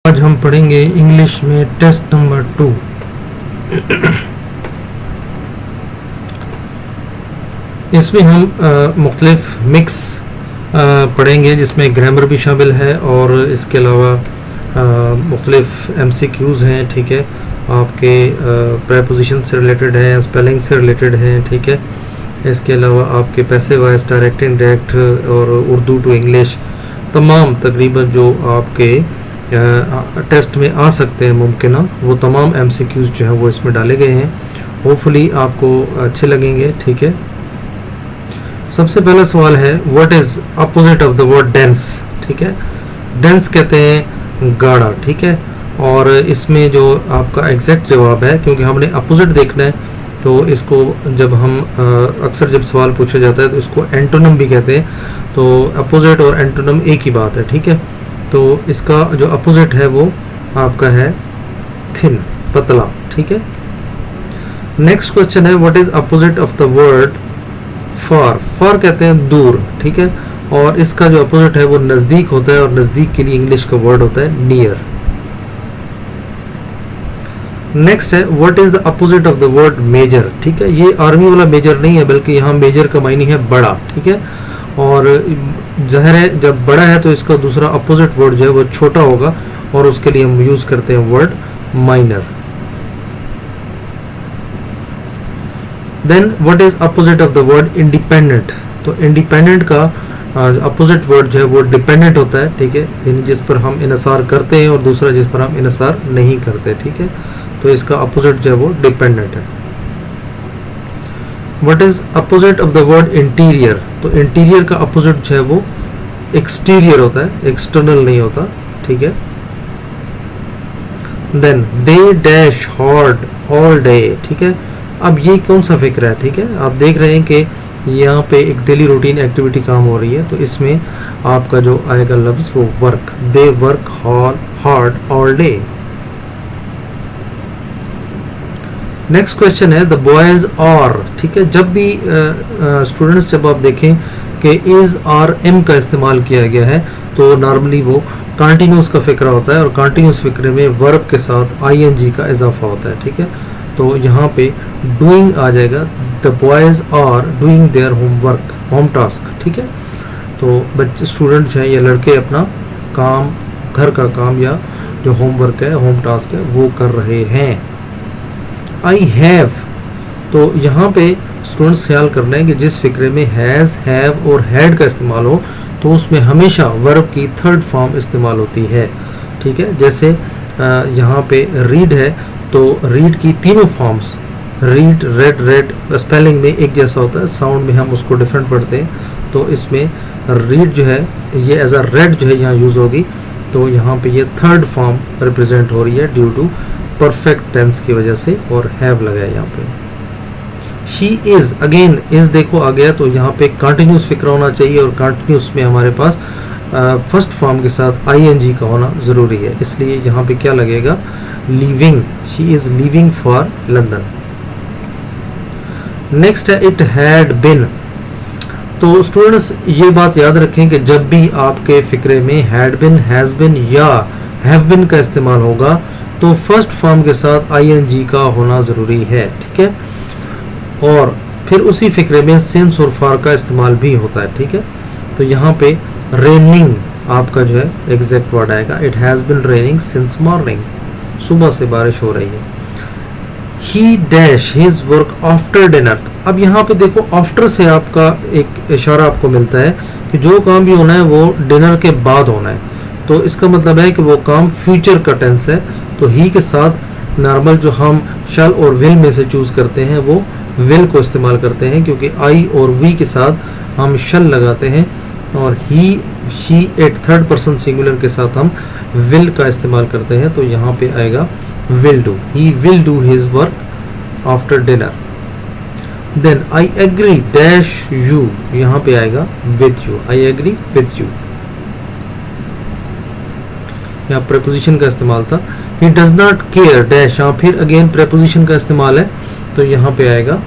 आज हम पढ़ेंगे इंग्लिश में टेस्ट नंबर 2। इसमें हम मुख्तलिफ मिक्स पढ़ेंगे जिसमें ग्रामर भी शामिल है और इसके अलावा मुख्तलिफ MCQs हैं, ठीक है, आपके प्रेपोजिशन से रिलेटेड है, स्पेलिंग से रिलेटेड है, ठीक है। इसके अलावा आपके पैसिव वॉइस, डायरेक्ट, इनडायरेक्ट और उर्दू टू इंग्लिश तमाम तकरीबन जो आपके टेस्ट में आ सकते हैं मुमकिन वो तमाम MCQs जो है वो इसमें डाले गए हैं। होपफुली आपको अच्छे लगेंगे, ठीक है। सबसे पहला सवाल है what is opposite of the word dense, ठीक है। डेंस कहते हैं गाढ़ा, ठीक है। और इसमें जो आपका एग्जैक्ट जवाब है, क्योंकि हमने अपोजिट देखना है तो इसको जब हम अक्सर जब सवाल पूछा जाता है तो इसको एंटोनिम भी कहते हैं। तो अपोजिट और एंटोनिम एक ही बात है, ठीक है। तो इसका जो अपोजिट है वो आपका है थिन, पतला, ठीक है। नेक्स्ट क्वेश्चन है what is opposite of the word far. Far कहते हैं दूर, ठीक है। और इसका जो अपोजिट है वो नजदीक होता है और नजदीक के लिए इंग्लिश का वर्ड होता है नियर। नेक्स्ट है what is the opposite of the word major, ठीक है। ये आर्मी वाला मेजर नहीं है बल्कि यहाँ मेजर का मायने है बड़ा, ठीक है। और जाहिर है जब बड़ा है तो इसका दूसरा अपोजिट वर्ड जो है वो छोटा होगा और उसके लिए हम यूज करते हैं word minor. Then what is opposite of the word independent. तो इंडिपेंडेंट का अपोजिट वर्ड जो है वो डिपेंडेंट होता है, ठीक है, जिस पर हम इनसार करते हैं और दूसरा जिस पर हम इनसार नहीं करते, ठीक है। तो इसका अपोजिट जो है वो डिपेंडेंट है। What is opposite of the word interior. तो इंटीरियर का अपोजिट जो है वो एक्सटीरियर होता है, एक्सटर्नल नहीं होता, ठीक है। Then they dash hard all day, ठीक है। अब ये कौन सा फिक्र है, ठीक है। आप देख रहे हैं कि यहाँ पे एक डेली रूटीन एक्टिविटी काम हो रही है, तो इसमें आपका जो आएगा लफ्ज वो work. They work hard all day. Next question है द बॉयज आर, ठीक है। जब भी स्टूडेंट्स जब आप देखें कि इज आर एम का इस्तेमाल किया गया है तो नॉर्मली वो कंटिन्यूस का फिक्र होता है और कंटिन्यूस फिक्रे में वर्ब के साथ ING का इजाफा होता है, ठीक है। तो यहाँ पे डूइंग आ जाएगा, the boys are doing their homework, home task, ठीक है। तो बच्चे स्टूडेंट जो है या लड़के अपना काम, घर का काम या जो होमवर्क है, होम टास्क है वो कर रहे हैं। आई हैव, तो यहाँ पे स्टूडेंट्स ख्याल करना है कि जिस फिक्रे में हैज़, हैव और हैड का इस्तेमाल हो तो उसमें हमेशा वर्ब की थर्ड फॉर्म इस्तेमाल होती है, ठीक है। जैसे यहाँ पे रीड है तो रीड की तीनों forms, read, red, red spelling में एक जैसा होता है, साउंड में हम उसको डिफरेंट पढ़ते हैं। तो इसमें रीड जो है ये एज अ रेड जो है यहाँ यूज़ होगी, तो यहाँ पे ये थर्ड फॉर्म रिप्रेजेंट हो रही है ड्यू टू परफेक्ट टेंस की वजह से और हैव लगा है यहाँ पे। शी इज, अगेन इज देखो आ गया, तो यहाँ पे कंटिन्यूस फिक्र होना चाहिए और कंटिन्यूस में हमारे पास फर्स्ट फॉर्म के साथ ING का होना ज़रूरी है, इसलिए यहाँ पे क्या लगेगा, leaving. She is leaving for London. Next है इट हैड बिन। तो स्टूडेंट्स ये बात याद रखें कि जब भी आपके फिक्रे में हैड बिन, हैज़ बिन या हैव बिन का इस्तेमाल होगा तो फर्स्ट फॉर्म के साथ ING का होना ज़रूरी है, ठीक है। और फिर उसी फिक्रे में सिंस और फॉर का इस्तेमाल भी होता है, ठीक है। तो यहाँ पे रेनिंग आपका जो है एग्जैक्ट वर्ड आएगा, it has been raining since morning, सुबह से बारिश हो रही है। ही dash his work after dinner. अब यहाँ पे देखो आफ्टर से आपका एक इशारा आपको मिलता है कि जो काम भी होना है वो डिनर के बाद होना है, तो इसका मतलब है कि वो काम फ्यूचर का टेंस है। तो ही के साथ नॉर्मल जो हम शल और विल में से चूज करते हैं वो विल को इस्तेमाल करते हैं, क्योंकि आई और वी के साथ हम शल लगाते हैं और he, she, it third person singular के साथ हम विल का इस्तेमाल करते हैं। तो यहाँ पे आएगा will do, he will do his work after dinner. Then I agree dash you, यहाँ पे आएगा with you, I agree with you. यहाँ प्रेपोजिशन का इस्तेमाल था। He does not care dash, यहाँ फिर अगेन प्रेपोजिशन का इस्तेमाल है, तो यहाँ पे आएगा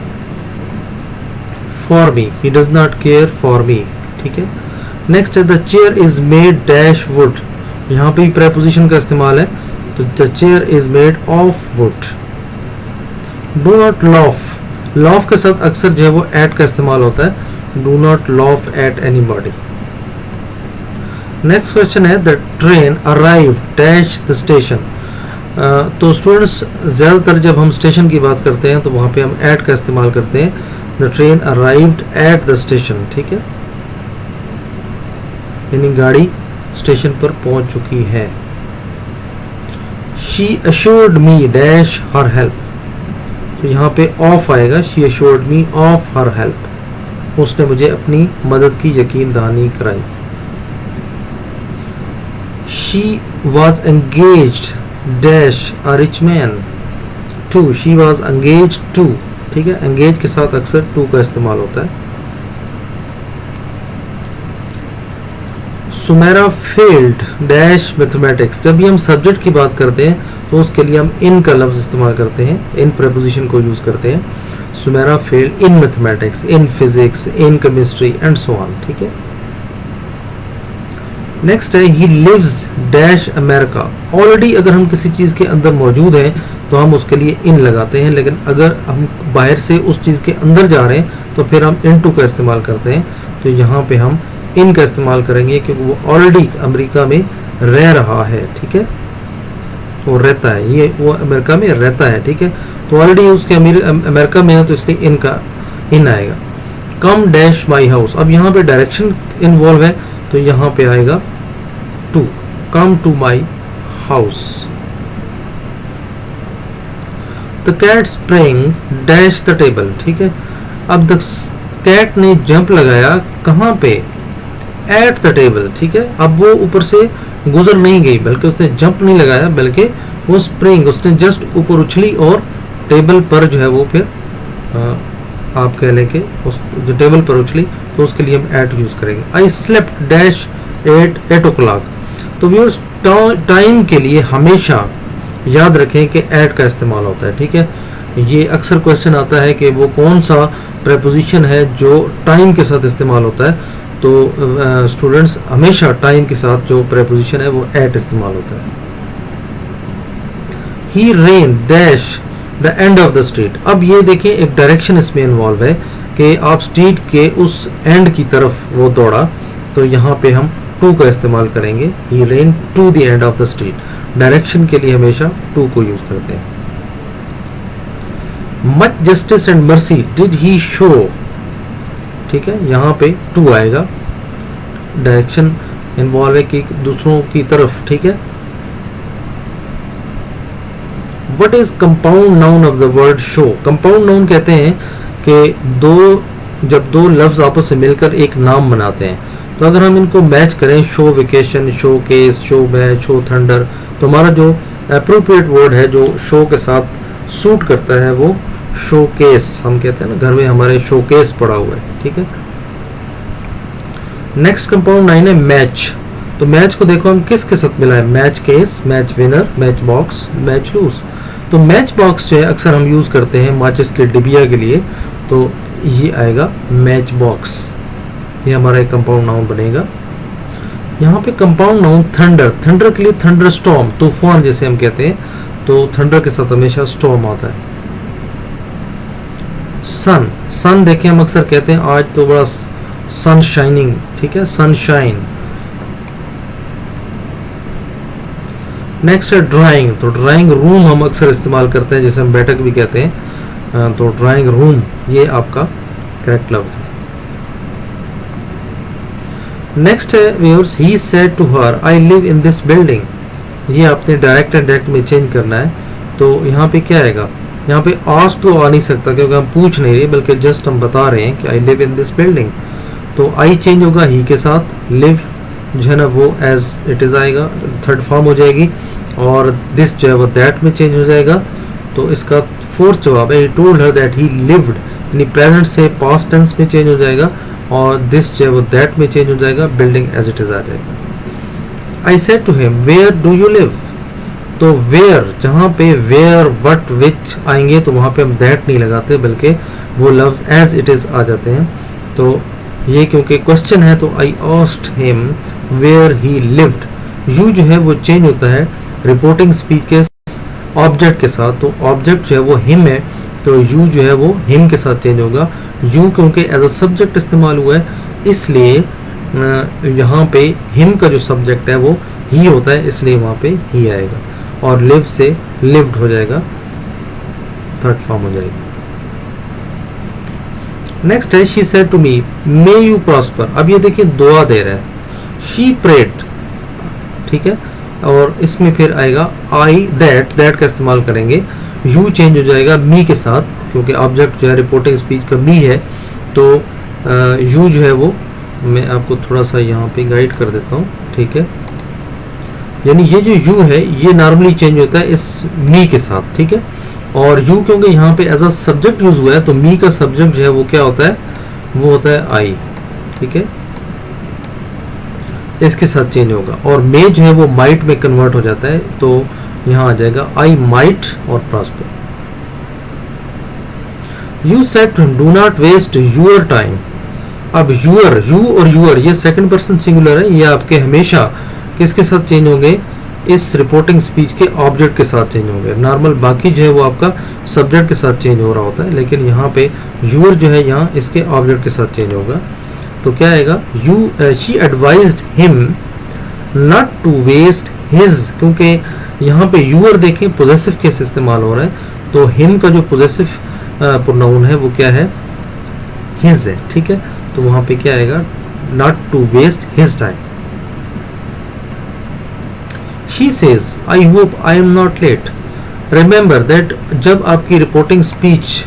for me, he does not care for me, ठीक है। नेक्स्ट है the chair is made dash would, यहाँ पे प्रेपोजिशन का इस्तेमाल है, तो the chair is made of would. Do not loaf, loaf के साथ अक्सर जो है वो एट का इस्तेमाल होता है, do not laugh at anybody. Next question है the train arrive dash the station. तो स्टूडेंट्स ज़्यादातर जब हम स्टेशन की बात करते हैं तो वहाँ पे हम एट का इस्तेमाल करते हैं, the train arrived at the station, ठीक है, यानी गाड़ी स्टेशन पर पहुंच चुकी है। She assured me dash her help, तो यहाँ पे ऑफ आएगा, she assured me of her help, उसने मुझे अपनी मदद की यकीन दहानी कराई। She was engaged dash a rich man to, she was engaged to, ठीक है, एंगेज के साथ अक्सर टू का इस्तेमाल होता है। सुमेरा फेल्ड डैश मैथमेटिक्स, जब भी हम सब्जेक्ट की बात करते हैं तो उसके लिए हम इन का लफ्ज इस्तेमाल करते हैं, इन प्रेपोजिशन को यूज करते हैं। Sumera failed in mathematics, in physics, in chemistry and so on, ठीक है। नेक्स्ट है he lives dash America. Already अगर हम किसी चीज के अंदर मौजूद हैं तो हम उसके लिए इन लगाते हैं, लेकिन अगर हम बाहर से उस चीज के अंदर जा रहे हैं तो फिर हम इनटू का इस्तेमाल करते हैं। तो यहाँ पे हम इन का इस्तेमाल करेंगे क्योंकि वो ऑलरेडी अमेरिका में रह रहा है, ठीक है, वो रहता है, ये वो अमेरिका में रहता है, ठीक है, तो ऑलरेडी उसके अमेरिका में है तो इसलिए इनका इन आएगा। कम डैश माई हाउस, अब यहाँ पे डायरेक्शन इन्वॉल्व है तो यहाँ पे आएगा to, come to my house. The cat spring dash the table, ठीक है, अब द कैट ने जंप लगाया कहाँ पे, एट द टेबल, ठीक है, अब वो ऊपर से गुजर नहीं गई बल्कि उसने जंप नहीं लगाया बल्कि वो स्प्रिंग, उसने जस्ट ऊपर उछली और टेबल पर जो है वो फिर आप कह लें कि उस जो टेबल पर उछली, तो उसके लिए हम एट यूज करेंगे। I slept dash at 8 o'clock, तो व्यूअर्स टाइम के लिए हमेशा याद रखें कि एट का इस्तेमाल होता है, ठीक है। ये अक्सर क्वेश्चन आता है कि वो कौन सा प्रेपोजिशन है जो टाइम के साथ इस्तेमाल होता है, तो स्टूडेंट्स हमेशा टाइम के साथ जो प्रेपोजिशन है वो एट इस्तेमाल होता है। He ran dash the end of the street, अब ये देखें एक डायरेक्शन इसमें इन्वॉल्व है कि आप स्ट्रीट के उस एंड की तरफ वो दौड़ा, तो यहाँ पे हम टू का इस्तेमाल करेंगे, he ran to the end of the street, direction के लिए हमेशा टू को यूज करते हैं। Much justice and mercy did he show, ठीक है, यहाँ पे टू आएगा, डायरेक्शन इन्वॉल्व है कि दूसरों की तरफ, ठीक है। What is compound noun of the word show, compound noun कहते हैं कि जब दो लफ्ज आपस से मिलकर एक नाम बनाते हैं, तो अगर हम इनको मैच करें, show vacation, show case, show match, show thunder, तो हमारा जो एप्रोप्रिएट वर्ड है जो शो के साथ सूट करता है वो शोकेस, हम कहते हैं ना घर में हमारे शोकेस पड़ा हुआ है, ठीक है। नेक्स्ट कंपाउंड नाइन है मैच, तो मैच को देखो हम किसके साथ मिला है, match case, match winner, match box, match lose. तो मैच बॉक्स जो है अक्सर हम यूज करते हैं माचिस के डिबिया के लिए, तो ये आएगा मैच बॉक्स, ये हमारा एक कंपाउंड नाउन बनेगा। यहाँ पे कंपाउंड नाउन थंडर, थंडर के लिए थंडर स्टॉर्म, तूफान जिसे हम कहते हैं, तो थंडर के साथ हमेशा स्टॉर्म आता है। सन, सन देखें हम अक्सर कहते हैं आज तो बड़ा सन शाइनिंग, ठीक है, सनशाइन। नेक्स्ट है ड्राइंग, तो ड्राइंग रूम हम अक्सर इस्तेमाल करते हैं जिसे हम बैठक भी कहते हैं, तो ड्राइंग रूम ये आपका करेक्ट लफ्ज है। नेक्स्ट है viewers, he said to her I live in this building, ये आपने डायरेक्ट एंड डायरेक्ट में चेंज करना है, तो यहाँ पे क्या आएगा, यहाँ पे आस्क तो आ नहीं सकता क्योंकि हम पूछ नहीं रहे बल्कि जस्ट हम बता रहे हैं कि आई लिव इन दिस बिल्डिंग, तो आई चेंज होगा ही के साथ, लिव जो है ना वो एज इट इज आएगा, थर्ड फॉर्म हो जाएगी, और दिस जो है वो दैट में चेंज हो जाएगा, तो इसका फोर्थ जवाब है, he told her that he lived, यानी प्रेजेंट से पास्ट टेंस में चेंज हो जाएगा, और दिस जो है वो दैट में चेंज हो जाएगा, बिल्डिंग एज इट इज आ जाएगा। I said to him where do you live, तो वेयर जहाँ पे वेयर व्हाट विच आएंगे तो वहाँ पे हम दैट नहीं लगाते बल्कि वो लफ्ज एज इट इज आ जाते हैं, तो ये क्योंकि क्वेश्चन है तो I asked him where he lived, you जो है वो चेंज होता है रिपोर्टिंग स्पीच के ऑब्जेक्ट के साथ, तो ऑब्जेक्ट जो है वो हिम है, तो यू जो है वो हिम के साथ चेंज होगा। यू क्योंकि एज अ सब्जेक्ट इस्तेमाल हुआ है, इसलिए यहाँ पे हिम का जो सब्जेक्ट है वो ही होता है, इसलिए वहाँ पे ही आएगा, और लिव से लिव्ड हो जाएगा, थर्ड फॉर्म हो जाएगी। नेक्स्ट है she said to me may you prosper. अब ये देखिए दुआ दे रहा है, शी प्रेड, ठीक है, और इसमें फिर आएगा आई दैट का इस्तेमाल करेंगे, यू चेंज हो जाएगा मी के साथ, क्योंकि ऑब्जेक्ट जो है रिपोर्टिंग स्पीच का मी है, तो यू जो है वो मैं आपको थोड़ा सा यहाँ पे गाइड कर देता हूँ, ठीक है, यानी ये जो यू है ये नॉर्मली चेंज होता है इस मी के साथ, ठीक है, और यू क्योंकि यहाँ पे एज अ सब्जेक्ट यूज हुआ है, तो मी का सब्जेक्ट जो है वो क्या होता है, वो होता है आई, ठीक है, इसके साथ चेंज होगा, और मे जो है वो माइट में कन्वर्ट हो जाता है, तो यहाँ आ जाएगा आई माइट और prosper. You said do not waste your time. अब यूर, यू और यूर ये सेकंड पर्सन सिंगुलर है, ये आपके हमेशा किसके साथ चेंज होंगे, इस रिपोर्टिंग स्पीच के ऑब्जेक्ट के साथ चेंज होंगे। नॉर्मल बाकी जो है वो आपका सब्जेक्ट के साथ चेंज हो रहा होता है, लेकिन यहाँ पे यूर जो है यहाँ इसके ऑब्जेक्ट के साथ चेंज होगा, तो क्या आएगा, you she advised him not to waste his, क्योंकि यहाँ पे यूर देखें पोजेसिव केस इस्तेमाल हो रहा है, तो हिम का जो पोजेसिव प्रोनाउन है वो क्या है, हिज है, ठीक है, तो वहां पे क्या आएगा, not to waste his time. She says I hope I am not late. Remember that जब आपकी रिपोर्टिंग स्पीच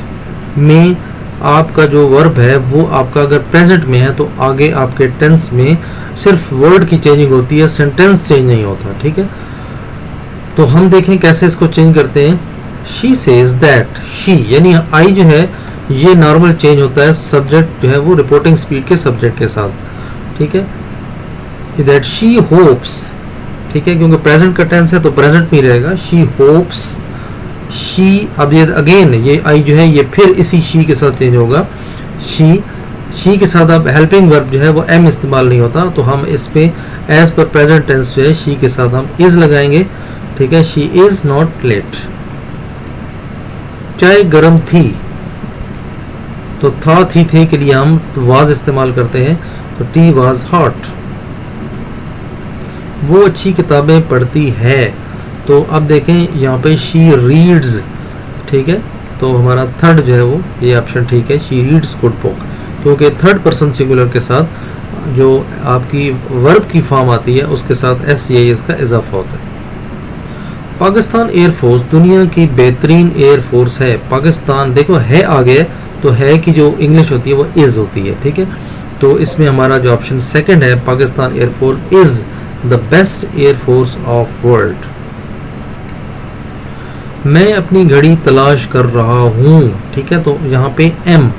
में आपका जो वर्ब है वो आपका अगर प्रेजेंट में है, तो आगे आपके टेंस में सिर्फ वर्ड की चेंजिंग होती है, सेंटेंस चेंज नहीं होता, ठीक है, तो हम देखें कैसे इसको चेंज करते हैं। शी सेज दैट, शी यानी आई जो है ये नॉर्मल चेंज होता है सब्जेक्ट जो है वो रिपोर्टिंग स्पीड के सब्जेक्ट के साथ, ठीक है, दैट शी होप्स, ठीक है, क्योंकि प्रेजेंट का टेंस है तो प्रेजेंट में रहेगा, शी होप्स, शी, अब ये अगेन ये आई जो है ये फिर इसी शी के साथ चेंज होगा, शी के साथ अब हेल्पिंग वर्ब जो है वो एम इस्तेमाल नहीं होता, तो हम इस पे एज पर प्रेजेंट टेंस जो है शी के साथ हम इज लगाएंगे, ठीक है, शी इज नॉट लेट। चाय गर्म थी, तो था थी थे के लिए हम वाज इस्तेमाल करते हैं, तो टी वाज हॉट। वो अच्छी किताबें पढ़ती है, तो अब देखें यहाँ पे शी रीड्स, ठीक है, तो हमारा थर्ड जो है वो ये ऑप्शन ठीक है, शी रीड्स गुड बुक, क्योंकि थर्ड पर्सन सिंगुलर के साथ जो आपकी वर्ब की फॉर्म आती है उसके साथ एस का इजाफा होता है। पाकिस्तान एयरफोर्स दुनिया की बेहतरीन एयरफोर्स है। पाकिस्तान देखो है आगे, तो है कि जो इंग्लिश होती है वो इज होती है, ठीक है, तो इसमें हमारा जो ऑप्शन सेकंड है, Pakistan air force is the best air force of world. मैं अपनी घड़ी तलाश कर रहा हूँ, ठीक है, तो यहाँ पे एम,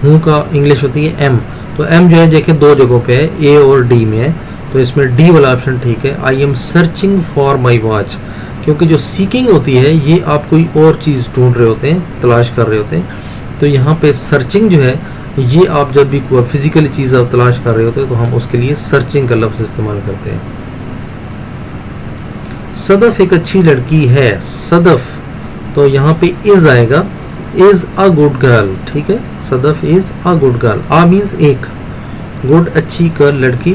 हूँ का इंग्लिश होती है एम, तो एम जो है देखें दो जगहों पे है, ए और डी में है, तो इसमें डी वाला ऑप्शन ठीक है। I am searching for my watch, क्योंकि जो सीकिंग होती है ये आप कोई और चीज़ ढूंढ रहे होते हैं, तलाश कर रहे होते हैं, तो यहाँ पे सर्चिंग जो है ये आप जब भी कोई फिजिकली चीज़ आप तलाश कर रहे होते हैं तो हम उसके लिए सर्चिंग का लफ्ज़ इस्तेमाल करते हैं। सदफ एक अच्छी लड़की है, सदफ, तो यहाँ पे इज आएगा, इज अ गुड गर्ल, ठीक है, Sadaf is a good girl, a means एक, गुड अच्छी गर्ल लड़की,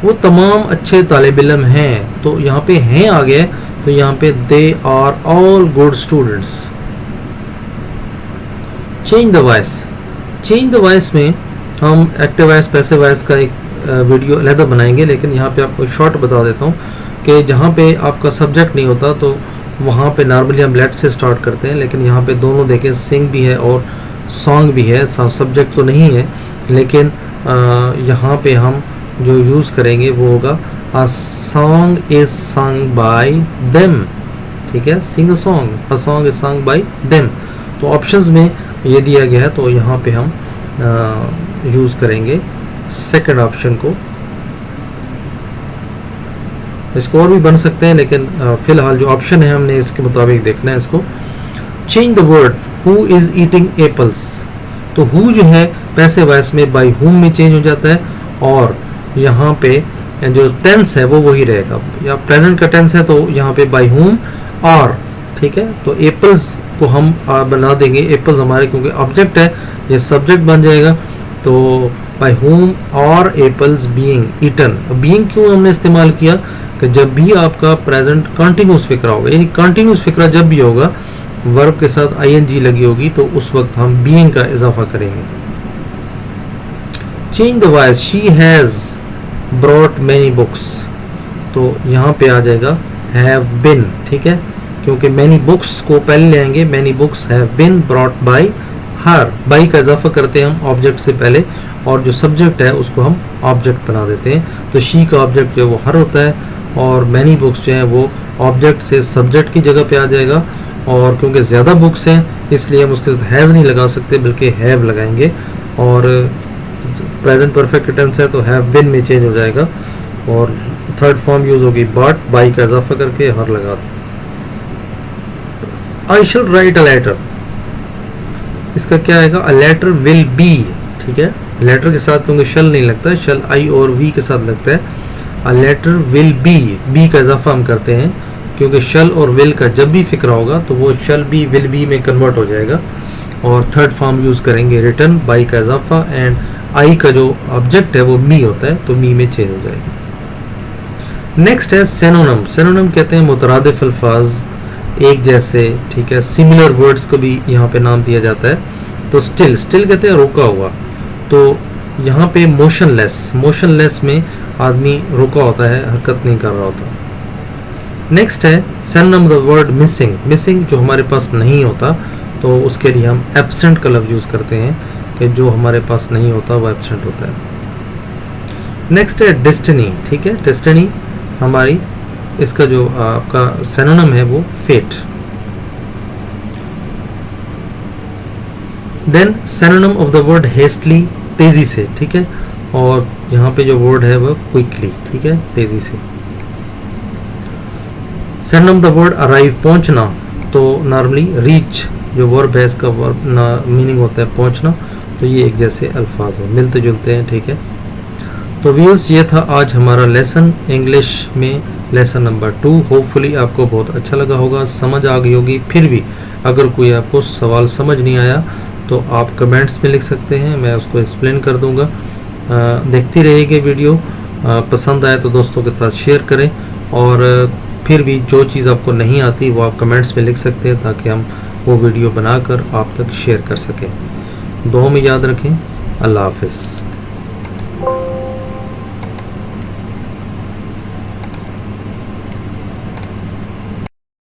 वो तमाम अच्छे तालिब इल्म हैं, तो यहाँ पे हैं आ गया, तो यहाँ पे they are all good students. Change the voice, change the voice में हम एक्टिव वॉइस पैसिव वॉइस का एक वीडियो अलहदा बनाएंगे, लेकिन यहाँ पे आपको शॉर्ट बता देता हूँ कि जहाँ पे आपका सब्जेक्ट नहीं होता तो वहाँ पे नॉर्मली हम लेट से स्टार्ट करते हैं, लेकिन यहाँ पे दोनों देखें सिंग भी है और सॉन्ग भी है, सब्जेक्ट तो नहीं है, लेकिन यहाँ पे हम जो यूज़ करेंगे वो होगा a song is song by them, ठीक है, sing a song is song by them, तो ऑप्शंस में ये दिया गया है, तो यहाँ पे हम यूज़ करेंगे सेकंड ऑप्शन को। इसको और भी बन सकते हैं, लेकिन फिलहाल जो ऑप्शन है हमने इसके मुताबिक देखना है इसको। Change the word who is eating apples, तो हु जो है पैसिव वॉइस में बाय हुम में चेंज हो जाता है, और यहाँ पे जो टेंस है वो वही रहेगा। या प्रेजेंट का टेंस है तो यहाँ पे बाय हुम और, ठीक है। तो एप्पल्स को हम बना देंगे एप्पल्स हमारे, क्योंकि ऑब्जेक्ट है ये सब्जेक्ट बन जाएगा। तो बाय हुम और एप्पल्स बीइंग ईटन। बीइंग क्यों हमने इस्तेमाल किया कि जब भी आपका प्रेजेंट कंटिन्यूस फिक्रा होगा, यानी कंटिन्यूस फिक्रा जब भी होगा वर्ब के साथ आईएनजी लगी होगी तो उस वक्त हम बीइंग का इजाफा करेंगे। Change the voice, she has brought many books, तो यहाँ पे आ जाएगा हैव बिन, ठीक है, क्योंकि मैनी बुक्स को पहले ले आएंगे। Many books have been brought by her, by का इजाफा करते हैं हम ऑब्जेक्ट से पहले, और जो सब्जेक्ट है उसको हम ऑब्जेक्ट बना देते हैं। तो शी का ऑब्जेक्ट जो है वो हर होता है, और मैनी बुक्स जो है वो ऑब्जेक्ट से सब्जेक्ट की जगह पे आ जाएगा। और क्योंकि ज़्यादा बुक्स हैं इसलिए हम उसके साथ हैज़ नहीं लगा सकते बल्कि हैव लगाएंगे। और प्रेजेंट परफेक्ट टेंस है तो हैव बिन में चेंज हो जाएगा, और थर्ड फॉर्म यूज होगी बट, बाई का इजाफा करके हर लगा दें। I should write a letter, इसका क्या आएगा, अ लेटर विल बी, ठीक है। लेटर के साथ क्योंकि शल नहीं लगता है, शल आई और वी के साथ लगता है। अ लेटर विल बी का इजाफा हम करते हैं क्योंकि शल और विल का जब भी फिक्रा होगा तो वो शल बी विल बी में कन्वर्ट हो जाएगा। और थर्ड फॉर्म यूज करेंगे रिटर्न, बाई का इजाफा, एंड आई का जो ऑब्जेक्ट है वो मी होता है तो मी में चेंज हो जाएगा। नेक्स्ट है सिनोनिम। सिनोनिम कहते हैं मुतरादिफ अल्फाज, एक जैसे, ठीक है, सिमिलर वर्ड्स को भी यहाँ पे नाम दिया जाता है। तो स्टिल, स्टिल कहते हैं रुका हुआ, तो यहाँ पे मोशनलेस, मोशनलेस में आदमी रुका होता है, हरकत नहीं कर रहा होता। नेक्स्ट है synonym the word missing. Missing जो हमारे पास नहीं होता तो उसके लिए हम एब्सेंट का लफ्ज़ यूज़ करते हैं कि जो हमारे पास नहीं होता वो एब्सेंट होता है। नेक्स्ट है डेस्टिनी, ठीक है, डेस्टिनी हमारी, इसका जो आपका सिनोनिम है वो fate. Then synonym of the word hastily, तेजी से, ठीक है, और यहाँ पे जो वर्ड है वो क्विकली, ठीक है, तेजी से। सिनोनिम द वर्ड अराइव, पहुंचना, तो नॉर्मली रीच जो वर्ब है इसका वर्ब मीनिंग होता है पहुंचना, तो ये एक जैसे अल्फाज हैं, मिलते जुलते हैं, ठीक है। तो व्यूअर्स ये था आज हमारा लेसन इंग्लिश में, लेसन नंबर 2। होपफुली आपको बहुत अच्छा लगा होगा, समझ आ गई होगी। फिर भी अगर कोई आपको सवाल समझ नहीं आया तो आप कमेंट्स में लिख सकते हैं, मैं उसको एक्सप्लेन कर दूंगा। देखती रहिएगा वीडियो, पसंद आए तो दोस्तों के साथ शेयर करें, और फिर भी जो चीज़ आपको नहीं आती वो आप कमेंट्स में लिख सकते हैं ताकि हम वो वीडियो बनाकर आप तक शेयर कर सकें। दुआ में याद रखें। अल्लाह हाफ़िज़।